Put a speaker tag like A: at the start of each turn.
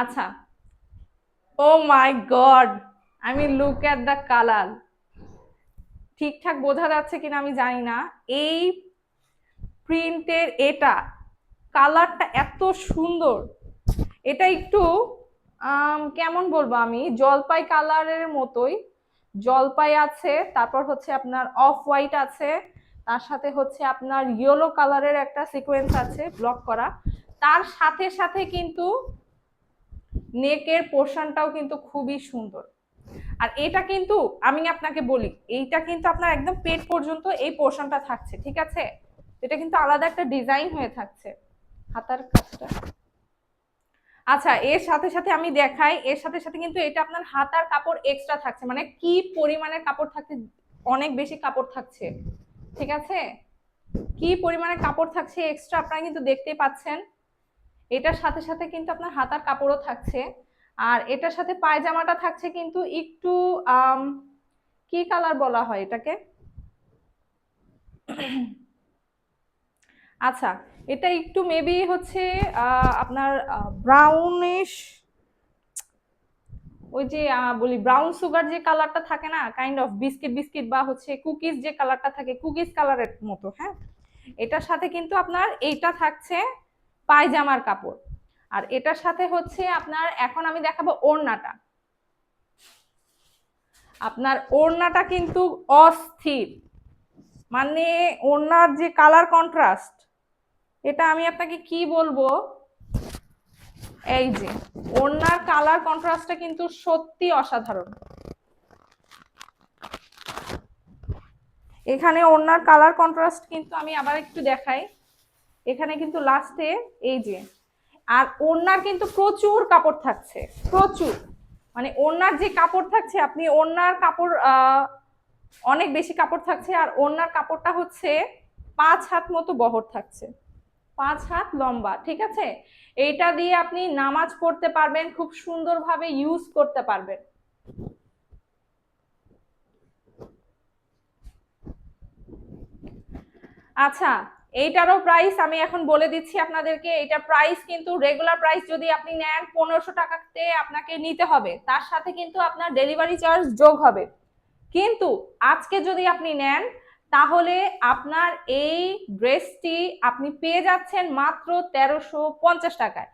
A: আচ্ছা, ও মাই গড, আমি look at the colour. ঠিকঠাক বোঝা যাচ্ছে কিনা আমি জানি না। এই প্রিন্টের এটা কালারটা এত সুন্দর। এটা একটু কেমন বলবো, আমি জলপাই কালারের মতোই। জলপাই আছে, তারপর হচ্ছে আপনার অফ হোয়াইট আছে, তার সাথে হচ্ছে আপনার ইয়েলো কালারের একটা সিকোয়েন্স আছে ব্লক করা। তার সাথে সাথে কিন্তু নেকের পোর্শনটাও কিন্তু খুবই সুন্দর। আর এটা কিন্তু আমি আপনাকে বলি, এইটা কিন্তু আপনার একদম পেট পর্যন্ত এই পোর্শনটা থাকছে, ঠিক আছে? এটা কিন্তু আলাদা একটা ডিজাইন হয়ে থাকছে হাতার কাজটা। আচ্ছা, এর সাথে সাথে আমি দেখাই, এর সাথে সাথে কিন্তু এটা আপনার হাতার কাপড় এক্সট্রা থাকছে, মানে কি পরিমাণে কাপড় থাকছে, অনেক বেশি কাপড় থাকছে, ঠিক আছে? কি পরিমাণে কাপড় থাকছে এক্সট্রা আপনারা কিন্তু দেখতেই পাচ্ছেন। এটার সাথে সাথে কিন্তু আপনার হাতার কাপড়ও থাকছে। আর এটার সাথে পায়জামাটা থাকছে কিন্তু একটু কি কালার বলা হয় এটাকে, আচ্ছা, এটা একটু মেবি হচ্ছে আপনার ব্রাউনিশ, ওই যে বলি ব্রাউন সুগার যে কালারটা থাকে না, কাইন্ড অফ বিস্কিট বিস্কিট বা হচ্ছে কুকিজ যে কালারটা থাকে, কুকিজ কালারের মতো, হ্যাঁ। এটার সাথে কিন্তু আপনার এইটা থাকছে পায়জামার কাপড়। আর এটার সাথে হচ্ছে আপনার, এখন আমি দেখাবো ওড়নাটা। আপনার ওড়নাটা কিন্তু অস্থির, মানে ওড়নার যে কালার কন্ট্রাস্ট, এটা আমি আপনাকে কি বলবো। এই যে ওড়নার কালার কন্ট্রাস্টটা কিন্তু সত্যি অসাধারণ। এখানে ওড়নার কালার কন্ট্রাস্ট কিন্তু আমি আবার একটু দেখাই, এখানে কিন্তু লাস্টে এই যে, আর ওড়নার কিন্তু প্রচুর কাপড় থাকছে, প্রচুর, মানে ওড়নার যে কাপড় থাকছে, আপনি ওড়নার কাপড় অনেক বেশি কাপড় থাকছে। আর ওড়নার কাপড়টা হচ্ছে 5 হাত মতো বহর থাকছে, 5 হাত লম্বা, ঠিক আছে? এইটা দিয়ে আপনি নামাজ পড়তে পারবেন, খুব সুন্দরভাবে ইউজ করতে পারবেন। আচ্ছা, এইটারও প্রাইস আমি এখন বলে দিচ্ছি আপনাদেরকে। এটা প্রাইস কিন্তু রেগুলার প্রাইস যদি আপনি নেন 1500 টাকাতে আপনাকে নিতে হবে, তার সাথে কিন্তু আপনার ডেলিভারি চার্জ যোগ হবে। কিন্তু আজকে যদি আপনি নেন, তাহলে আপনার এই ড্রেসটি আপনি পেয়ে যাচ্ছেন মাত্র 1350 টাকায়।